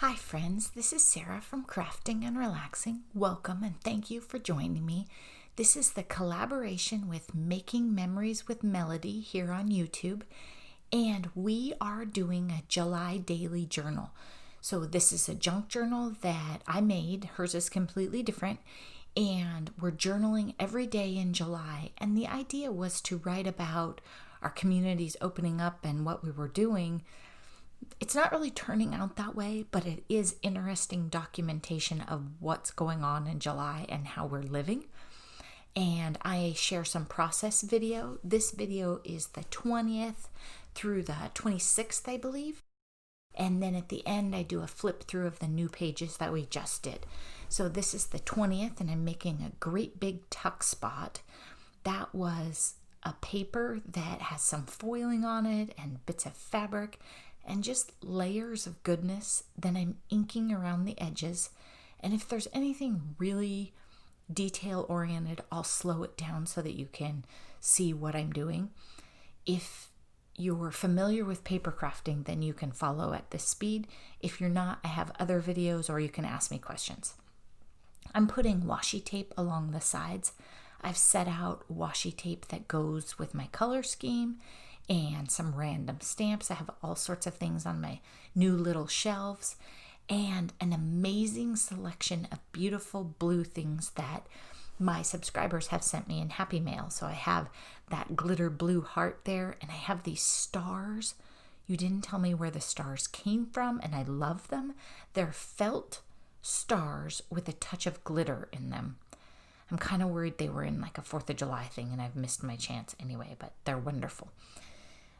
Hi friends, this is Sarah from Crafting and Relaxing. Welcome and thank you for joining me. This is the collaboration with Making Memories with Melody here on YouTube, and we are doing a July daily journal. So this is a junk journal that I made. Hers is completely different, and we're journaling every day in July, and the idea was to write about our communities opening up and what we were doing. It's not really turning out that way, but it is interesting documentation of what's going on in July and how we're living. And I share some process video. This video is the 20th through the 26th, I believe. And then at the end, I do a flip through of the new pages that we just did. So this is the 20th, and I'm making a great big tuck spot. That was a paper that has some foiling on it and bits of fabric and just layers of goodness. Then I'm inking around the edges, and if there's anything really detail oriented, I'll slow it down so that you can see what I'm doing. If you're familiar with paper crafting, then you can follow at this speed. If you're not, I have other videos, or you can ask me questions. I'm putting washi tape along the sides. I've set out washi tape that goes with my color scheme and some random stamps. I have all sorts of things on my new little shelves and an amazing selection of beautiful blue things that my subscribers have sent me in Happy Mail. So I have that glitter blue heart there, and I have these stars. You didn't tell me where the stars came from, and I love them. They're felt stars with a touch of glitter in them. I'm kind of worried they were in like a 4th of July thing and I've missed my chance anyway, but they're wonderful.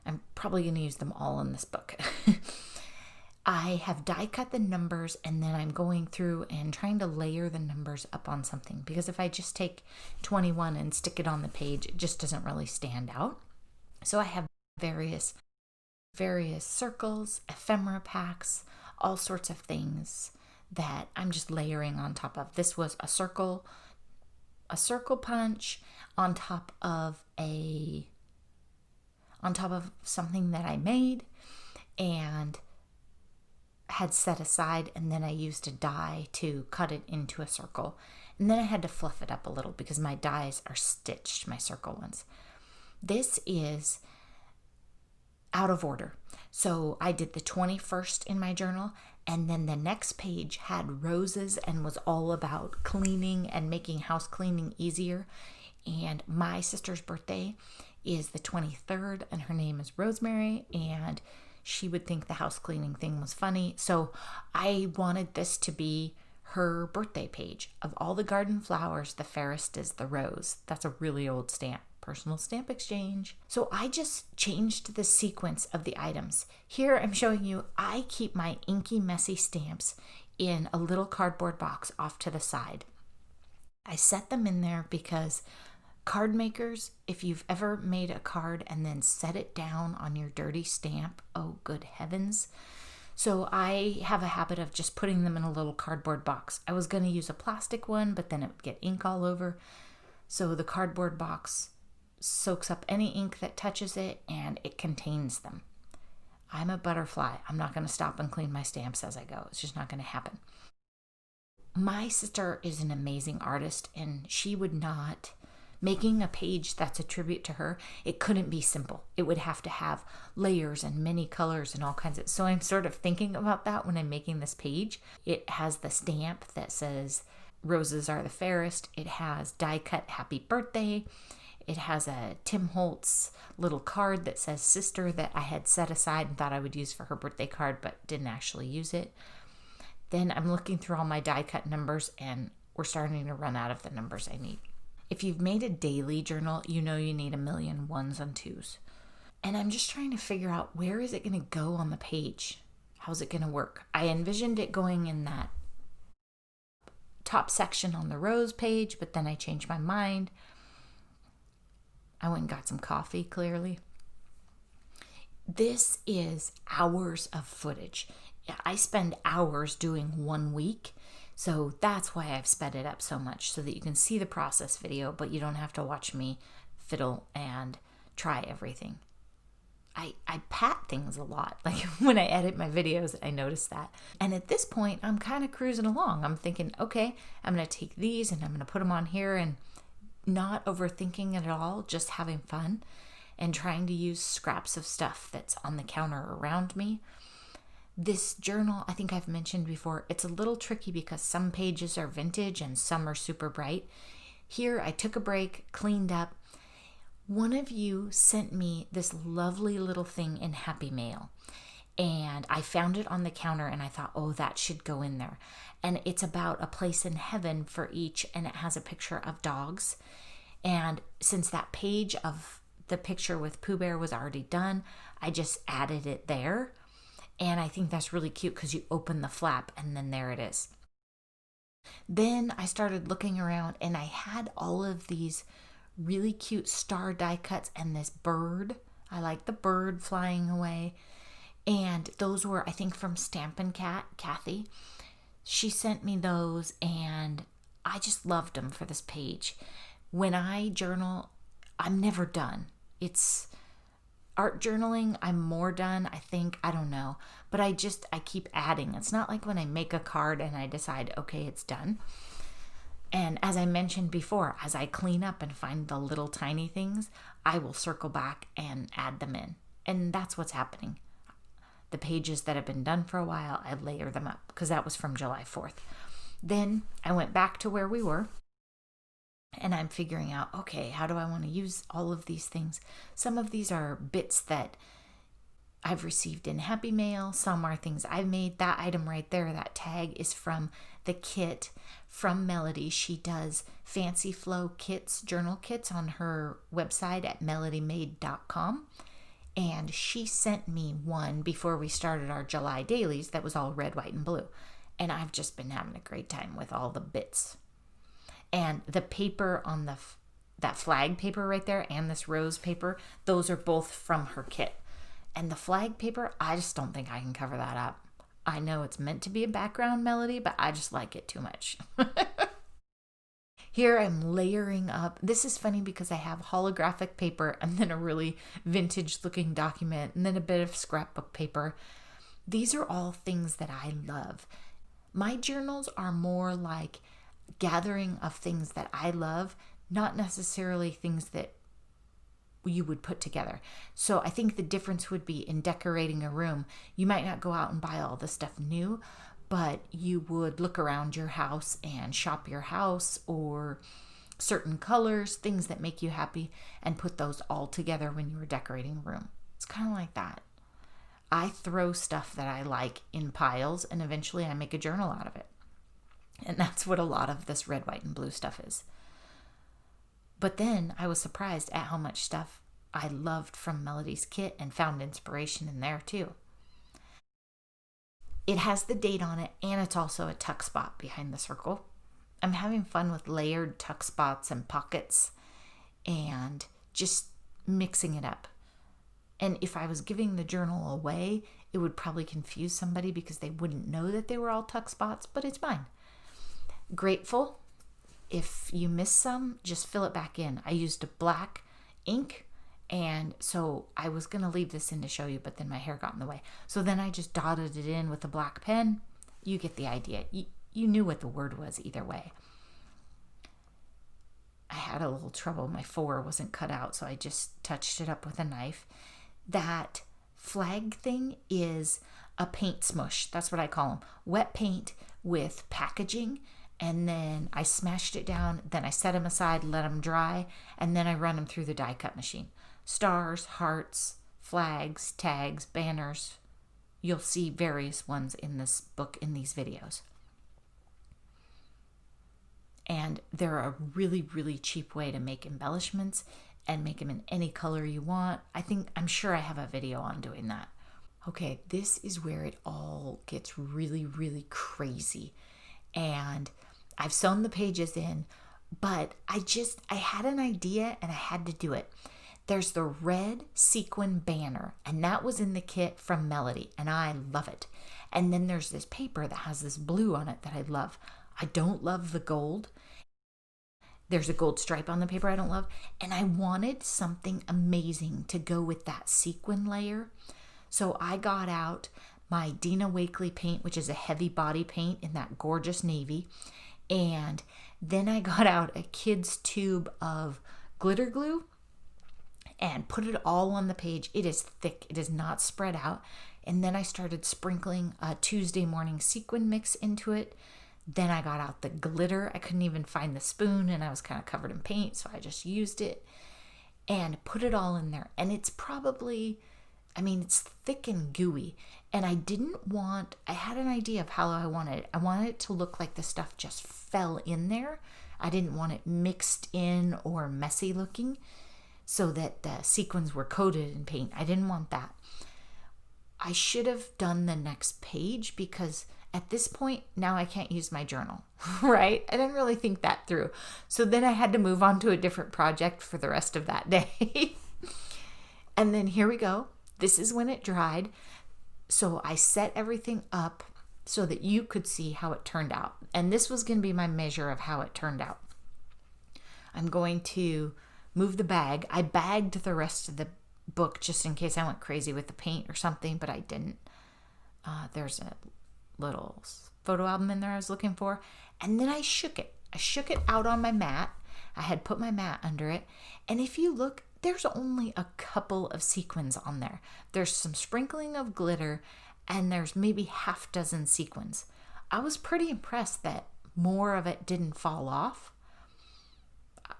I'm probably going to use them all in this book. I have die cut the numbers, and then I'm going through and trying to layer the numbers up on something, because if I just take 21 and stick it on the page, it just doesn't really stand out. So I have various circles, ephemera packs, all sorts of things that I'm just layering on top of. This was a circle punch on top of something that I made and had set aside, and then I used a die to cut it into a circle, and then I had to fluff it up a little because my dies are stitched, my circle ones. This is out of order. So I did the 21st in my journal, and then the next page had roses and was all about cleaning and making house cleaning easier. And my sister's birthday is the 23rd, and her name is Rosemary, and she would think the house cleaning thing was funny. So I wanted this to be her birthday page. Of all the garden flowers, the fairest is the rose. That's a really old stamp. Personal stamp exchange. So I just changed the sequence of the items. Here I'm showing you I keep my inky messy stamps in a little cardboard box off to the side. I set them in there because card makers, if you've ever made a card and then set it down on your dirty stamp, oh good heavens. So I have a habit of just putting them in a little cardboard box. I was going to use a plastic one, but then it would get ink all over. So the cardboard box soaks up any ink that touches it, and it contains them. I'm a butterfly. I'm not going to stop and clean my stamps as I go. It's just not going to happen. My sister is an amazing artist, and she would not, making a page that's a tribute to her, it couldn't be simple. It would have to have layers and many colors and all kinds of, so I'm sort of thinking about that when I'm making this page. It has the stamp that says roses are the fairest. It has die cut happy birthday. It has a Tim Holtz little card that says sister that I had set aside and thought I would use for her birthday card, but didn't actually use it. Then I'm looking through all my die cut numbers, and we're starting to run out of the numbers I need. If you've made a daily journal, you know you need a million ones and twos. And I'm just trying to figure out, where is it going to go on the page? How's it going to work? I envisioned it going in that top section on the rose page, but then I changed my mind. I went and got some coffee, clearly. This is hours of footage. I spend hours doing 1 week, so that's why I've sped it up so much, so that you can see the process video, but you don't have to watch me fiddle and try everything. I pat things a lot. Like when I edit my videos, I notice that. And at this point, I'm kind of cruising along. I'm thinking, okay, I'm going to take these and I'm going to put them on here, and not overthinking it at all, just having fun and trying to use scraps of stuff that's on the counter around me. This journal, I think I've mentioned before, it's a little tricky because some pages are vintage and some are super bright. Here, I took a break, cleaned up. One of you sent me this lovely little thing in Happy Mail, and I found it on the counter and I thought, oh, that should go in there. And it's about a place in heaven for each, and it has a picture of dogs. And since that page of the picture with Pooh Bear was already done, I just added it there. And I think that's really cute because you open the flap and then there it is. Then I started looking around and I had all of these really cute star die cuts and this bird. I like the bird flying away. And those were, I think, from Stampin' Cat, Kathy. She sent me those and I just loved them for this page. When I journal, I'm never done. It's art journaling, I'm more done, I think. I don't know. But I keep adding. It's not like when I make a card and I decide, okay, it's done. And as I mentioned before, as I clean up and find the little tiny things, I will circle back and add them in. And that's what's happening. The pages that have been done for a while, I layer them up because that was from July 4th. Then I went back to where we were and I'm figuring out, okay, how do I want to use all of these things? Some of these are bits that I've received in Happy Mail. Some are things I've made. That item right there, that tag, is from the kit from Melodi. She does fancy flow kits, journal kits on her website at melodymade.com. And she sent me one before we started our July dailies that was all red, white, and blue. And I've just been having a great time with all the bits. And the paper on that flag paper right there and this rose paper, those are both from her kit. And the flag paper, I just don't think I can cover that up. I know it's meant to be a background melody, but I just like it too much. Here I'm layering up. This is funny because I have holographic paper and then a really vintage looking document and then a bit of scrapbook paper. These are all things that I love. My journals are more like gathering of things that I love, not necessarily things that you would put together. So I think the difference would be in decorating a room. You might not go out and buy all the stuff new, but you would look around your house and shop your house or certain colors, things that make you happy, and put those all together when you were decorating a room. It's kind of like that. I throw stuff that I like in piles and eventually I make a journal out of it. And that's what a lot of this red, white, and blue stuff is. But then I was surprised at how much stuff I loved from Melodi's kit and found inspiration in there too. It has the date on it and it's also a tuck spot behind the circle. I'm having fun with layered tuck spots and pockets and just mixing it up. And if I was giving the journal away, it would probably confuse somebody because they wouldn't know that they were all tuck spots, but it's mine. Grateful. If you miss some, just fill it back in. I used a black ink, and so I was going to leave this in to show you, but then my hair got in the way. So then I just dotted it in with a black pen. You get the idea. You knew what the word was either way. I had a little trouble. My 4 wasn't cut out, so I just touched it up with a knife. That flag thing is a paint smush. That's what I call them. Wet paint with packaging. And then I smashed it down, then I set them aside, let them dry, and then I run them through the die cut machine. Stars, hearts, flags, tags, banners. You'll see various ones in this book, in these videos. And they're a really, really cheap way to make embellishments and make them in any color you want. I'm sure I have a video on doing that. Okay, this is where it all gets really, really crazy. And I've sewn the pages in, but I had an idea and I had to do it. There's the red sequin banner, and that was in the kit from Melodi, and I love it. And then there's this paper that has this blue on it that I love. I don't love the gold. There's a gold stripe on the paper I don't love. And I wanted something amazing to go with that sequin layer. So I got out my Dina Wakley paint, which is a heavy body paint in that gorgeous navy. And then I got out a kid's tube of glitter glue and put it all on the page. It is thick. It is not spread out. And then I started sprinkling a Tuesday morning sequin mix into it. Then I got out the glitter. I couldn't even find the spoon and I was kind of covered in paint, so I just used it and put it all in there. And it's probably, it's thick and gooey. And I had an idea of how I wanted it. I wanted it to look like the stuff just fell in there. I didn't want it mixed in or messy looking so that the sequins were coated in paint. I didn't want that. I should have done the next page because at this point, now I can't use my journal, right? I didn't really think that through. So then I had to move on to a different project for the rest of that day. And then here we go. This is when it dried. So I set everything up so that you could see how it turned out. And this was going to be my measure of how it turned out. I'm going to move the bag. I bagged the rest of the book just in case I went crazy with the paint or something, but I didn't. There's a little photo album in there I was looking for. And then I shook it. I shook it out on my mat. I had put my mat under it. And if you look, there's only a couple of sequins on there. There's some sprinkling of glitter and there's maybe half dozen sequins. I was pretty impressed that more of it didn't fall off.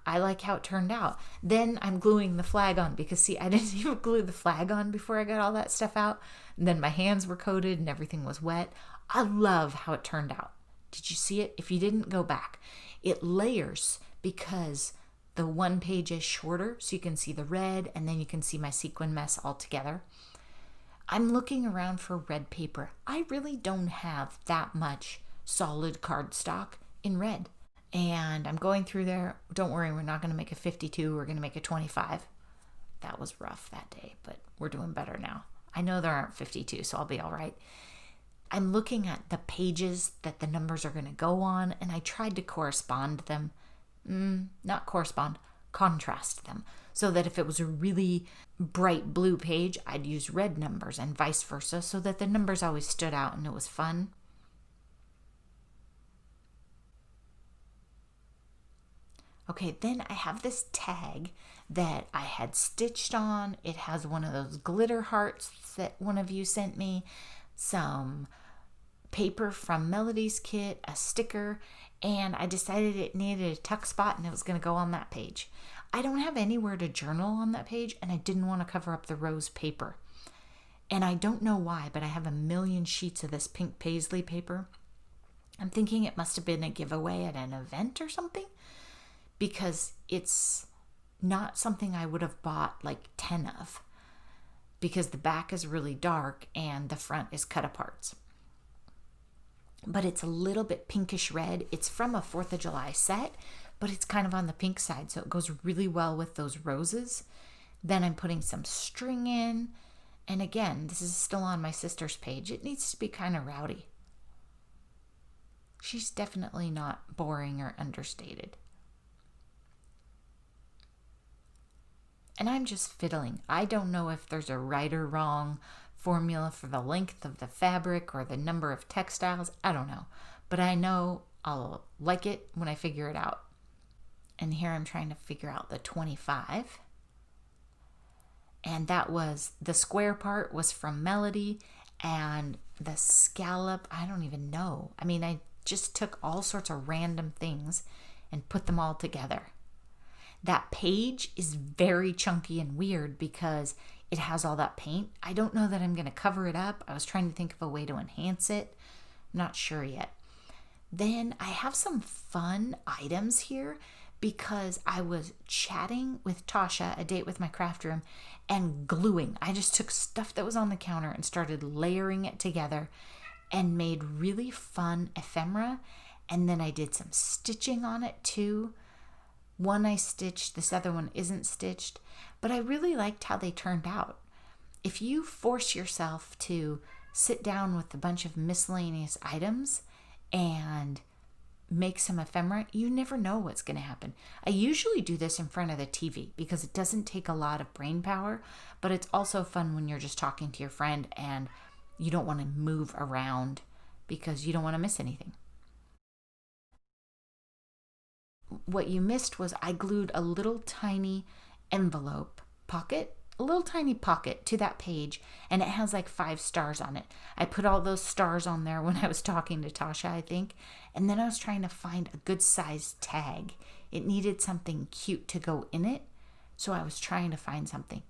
I like how it turned out. Then I'm gluing the flag on because see, I didn't even glue the flag on before I got all that stuff out. And then my hands were coated and everything was wet. I love how it turned out. Did you see it? If you didn't, go back. It layers because the one page is shorter so you can see the red and then you can see my sequin mess all together. I'm looking around for red paper. I really don't have that much solid cardstock in red. And I'm going through there. Don't worry, we're not going to make a 52. We're going to make a 25. That was rough that day, but we're doing better now. I know there aren't 52, so I'll be all right. I'm looking at the pages that the numbers are going to go on, and I tried to correspond them. Contrast them. So that if it was a really bright blue page, I'd use red numbers and vice versa, so that the numbers always stood out and it was fun. Okay, then I have this tag that I had stitched on. It has one of those glitter hearts that one of you sent me, some paper from Melodi's kit, a sticker, and I decided it needed a tuck spot and it was going to go on that page. I don't have anywhere to journal on that page and I didn't want to cover up the rose paper. And I don't know why, but I have a million sheets of this pink paisley paper. I'm thinking it must have been a giveaway at an event or something, because it's not something I would have bought like 10 of, because the back is really dark and the front is cut apart. But it's a little bit pinkish red. It's from a 4th of July set, but it's kind of on the pink side, so it goes really well with those roses. Then I'm putting some string in, and again, this is still on my sister's page. It needs to be kind of rowdy. She's definitely not boring or understated. And I'm just fiddling. I don't know if there's a right or wrong formula for the length of the fabric or the number of textiles. I don't know. But I know I'll like it when I figure it out. And here I'm trying to figure out the 25. And that was, the square part was from Melodi, and the scallop, I don't even know. I just took all sorts of random things and put them all together. That page is very chunky and weird because it has all that paint. I don't know that I'm going to cover it up. I was trying to think of a way to enhance it. I'm not sure yet. Then I have some fun items here because I was chatting with Tasha, a date with my craft room, and gluing. I just took stuff that was on the counter and started layering it together and made really fun ephemera. And then I did some stitching on it too. One I stitched, this other one isn't stitched, but I really liked how they turned out. If you force yourself to sit down with a bunch of miscellaneous items and make some ephemera, you never know what's going to happen. I usually do this in front of the TV because it doesn't take a lot of brain power, but it's also fun when you're just talking to your friend and you don't want to move around because you don't want to miss anything. What you missed was I glued a little tiny envelope pocket, a little tiny pocket to that page, and it has like 5 stars on it. I put all those stars on there when I was talking to Tasha, I think, and then I was trying to find a good sized tag. It needed something cute to go in it, so I was trying to find something.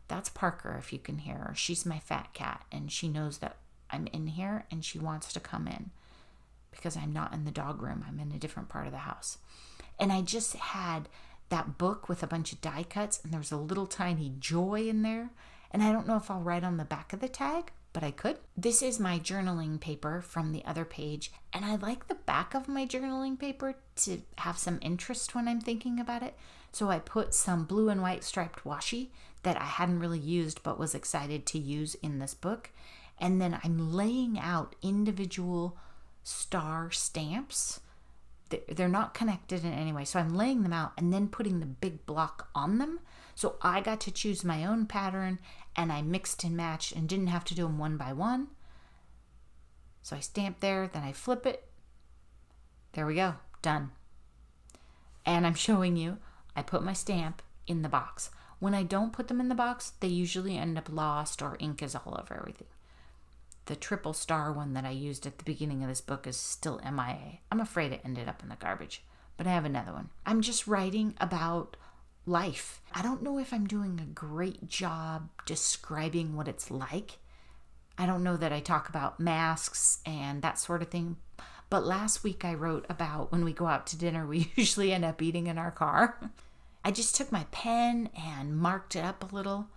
That's Parker, if you can hear her. She's my fat cat, and she knows that I'm in here and she wants to come in because I'm not in the dog room. I'm in a different part of the house. And I just had that book with a bunch of die cuts, and there was a little tiny joy in there. And I don't know if I'll write on the back of the tag, but I could. This is my journaling paper from the other page, and I like the back of my journaling paper to have some interest when I'm thinking about it. So I put some blue and white striped washi that I hadn't really used but was excited to use in this book. And then I'm laying out individual star stamps. They're not connected in any way. So I'm laying them out and then putting the big block on them. So I got to choose my own pattern, and I mixed and matched and didn't have to do them one by one. So I stamp there, then I flip it. There we go, done. And I'm showing you, I put my stamp in the box. When I don't put them in the box, they usually end up lost or ink is all over everything. The triple star one that I used at the beginning of this book is still MIA. I'm afraid it ended up in the garbage, but I have another one. I'm just writing about life. I don't know if I'm doing a great job describing what it's like. I don't know that I talk about masks and that sort of thing, but last week I wrote about when we go out to dinner, we usually end up eating in our car. I just took my pen and marked it up a little.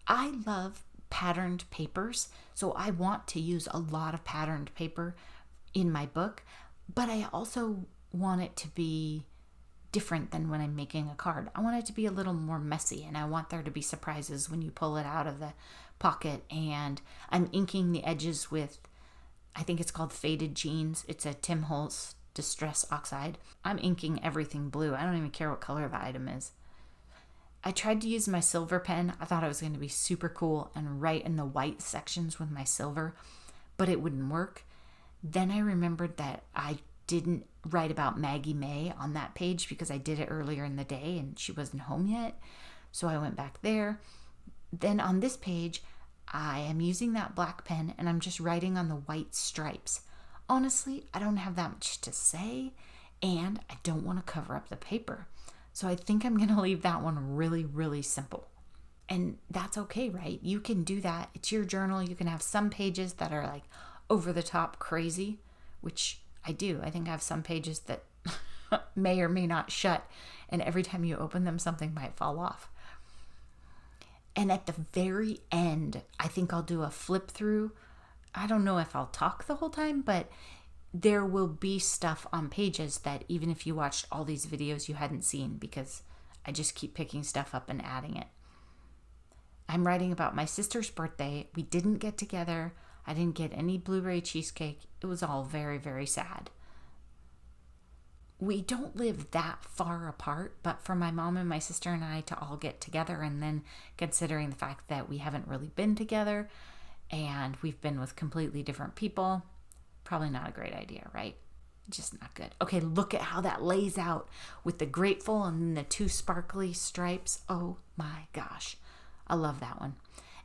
I love patterned papers, so I want to use a lot of patterned paper in my book, but I also want it to be different than when I'm making a card. I want it to be a little more messy, and I want there to be surprises when you pull it out of the pocket. And I'm inking the edges with, I think it's called Faded Jeans. It's a Tim Holtz Distress Oxide. I'm inking everything blue. I don't even care what color the item is. I tried to use my silver pen. I thought I was going to be super cool and write in the white sections with my silver, but it wouldn't work. Then I remembered that I didn't write about Maggie May on that page because I did it earlier in the day and she wasn't home yet. So I went back there. Then on this page, I am using that black pen and I'm just writing on the white stripes. Honestly, I don't have that much to say and I don't want to cover up the paper. So I think I'm going to leave that one really, really simple. And that's okay, right? You can do that. It's your journal. You can have some pages that are like over the top crazy, which I do. I think I have some pages that may or may not shut. And every time you open them, something might fall off. And at the very end, I think I'll do a flip through. I don't know if I'll talk the whole time, but there will be stuff on pages that even if you watched all these videos you hadn't seen because I just keep picking stuff up and adding it. I'm writing about my sister's birthday. We didn't get together. I didn't get any blueberry cheesecake. It was all very, very sad. We don't live that far apart, but for my mom and my sister and I to all get together, and then considering the fact that we haven't really been together and we've been with completely different people, probably not a great idea, right? Just not good. Okay, look at how that lays out with the grateful and then the 2 sparkly stripes. Oh my gosh, I love that one.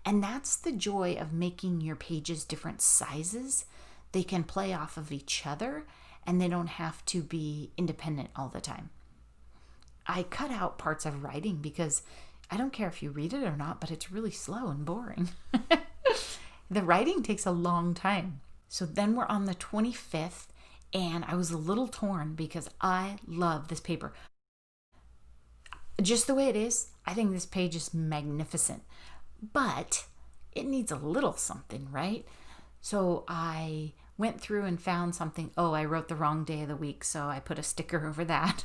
And that's the joy of making your pages different sizes. They can play off of each other and they don't have to be independent all the time. I cut out parts of writing because I don't care if you read it or not, but it's really slow and boring. The writing takes a long time. So then we're on the 25th, and I was a little torn because I love this paper. Just the way it is, I think this page is magnificent, but it needs a little something, right? So I went through and found something. Oh, I wrote the wrong day of the week, so I put a sticker over that.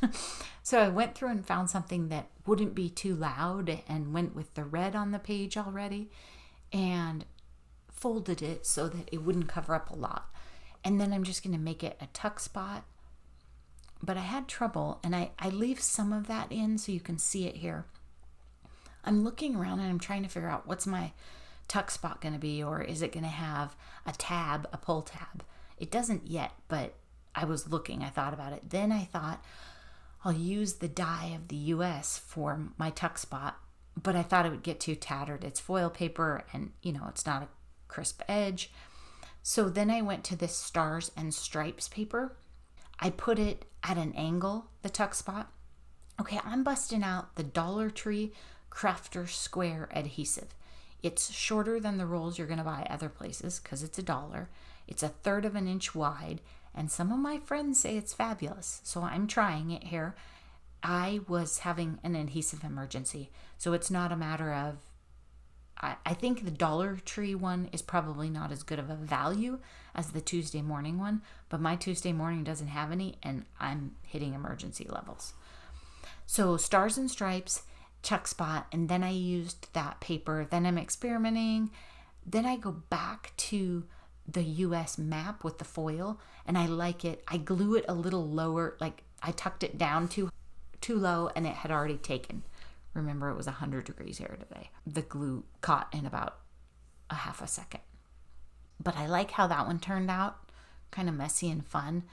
So I went through and found something that wouldn't be too loud and went with the red on the page already and folded it so that it wouldn't cover up a lot. And then I'm just going to make it a tuck spot but I had trouble, and I leave some of that in so you can see it here. I'm looking around and I'm trying to figure out what's my tuck spot going to be, or is it going to have a tab, a pull tab? It doesn't yet, but I was looking, I thought about it. Then I thought I'll use the die of the US for my tuck spot, but I thought it would get too tattered. It's foil paper and, it's not a crisp edge. So then I went to this Stars and Stripes paper. I put it at an angle, the tuck spot. Okay, I'm busting out the Dollar Tree Crafter Square adhesive. It's shorter than the rolls you're going to buy other places because it's $1. It's 1/3 of an inch wide, and some of my friends say it's fabulous. So I'm trying it here. I was having an adhesive emergency, so it's not a matter of, I think the Dollar Tree one is probably not as good of a value as the Tuesday morning one, but my Tuesday morning doesn't have any, and I'm hitting emergency levels. So Stars and Stripes, tuck spot, and then I used that paper. Then I'm experimenting. Then I go back to the US map with the foil, and I like it. I glue it a little lower, like I tucked it down too low, and it had already taken. Remember, it was 100 degrees here today. The glue caught in about a half a second. But I like how that one turned out, kind of messy and fun.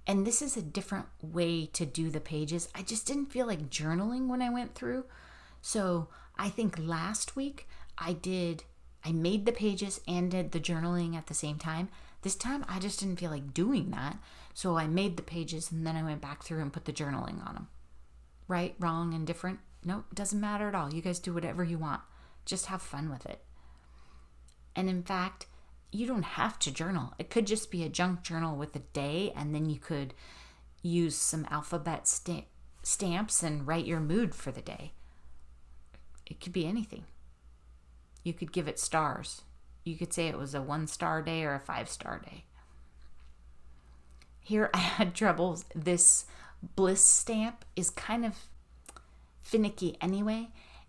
And this is a different way to do the pages. I just didn't feel like journaling when I went through. So I think last week I made the pages and did the journaling at the same time. This time I just didn't feel like doing that. So I made the pages and then I went back through and put the journaling on them. Right, wrong, and different? Nope, doesn't matter at all. You guys do whatever you want. Just have fun with it. And in fact, you don't have to journal. It could just be a junk journal with a day, and then you could use some alphabet stamps and write your mood for the day. It could be anything. You could give it stars. You could say it was a 1-star day or a 5-star day. Here I had troubles. This bliss stamp is kind of finicky anyway,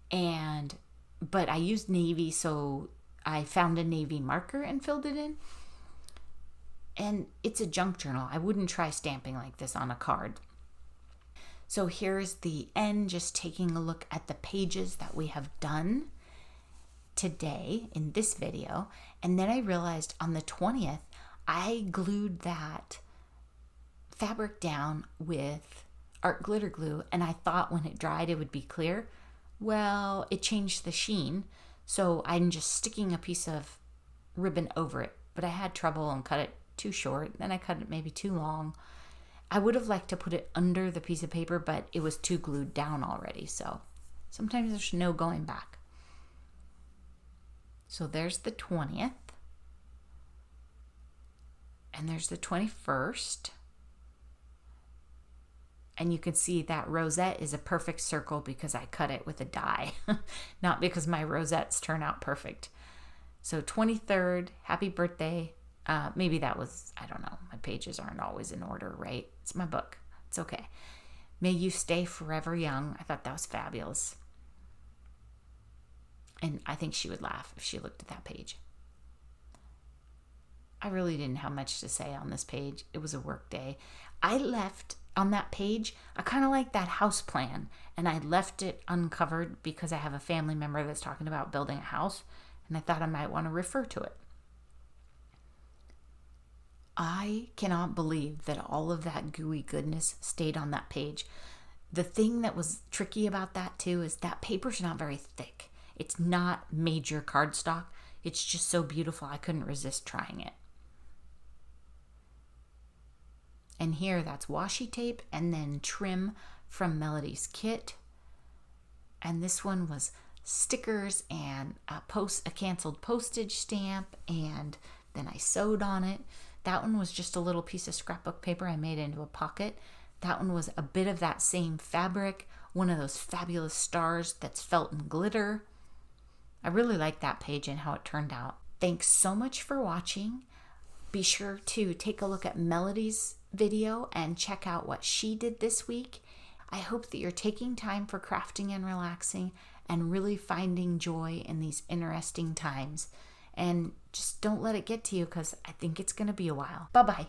but I used navy, so I found a navy marker and filled it in. And it's a junk journal. I wouldn't try stamping like this on a card. So here's the end, just taking a look at the pages that we have done today in this video. And then I realized on the 20th, I glued that fabric down with art glitter glue, and I thought when it dried it would be clear. Well, it changed the sheen, so I'm just sticking a piece of ribbon over it, but I had trouble and cut it too short. Then I cut it maybe too long. I would have liked to put it under the piece of paper, but it was too glued down already, so sometimes there's no going back. So there's the 20th, and there's the 21st. And you can see that rosette is a perfect circle because I cut it with a die, not because my rosettes turn out perfect. So 23rd, happy birthday. Maybe that was, I don't know. My pages aren't always in order, right? It's my book. It's okay. May you stay forever young. I thought that was fabulous. And I think she would laugh if she looked at that page. I really didn't have much to say on this page. It was a work day. I left on that page, I kind of like that house plan, and I left it uncovered because I have a family member that's talking about building a house, and I thought I might want to refer to it. I cannot believe that all of that gooey goodness stayed on that page. The thing that was tricky about that too is that paper's not very thick. It's not major cardstock. It's just so beautiful I couldn't resist trying it. And here that's washi tape and then trim from Melodi's kit. And this one was stickers and a canceled postage stamp, and then I sewed on it. That one was just a little piece of scrapbook paper I made into a pocket. That one was a bit of that same fabric, one of those fabulous stars that's felt in glitter. I really like that page and how it turned out. Thanks so much for watching. Be sure to take a look at Melodi's video and check out what she did this week. I hope that you're taking time for crafting and relaxing and really finding joy in these interesting times. And just don't let it get to you, because I think it's going to be a while. Bye-bye.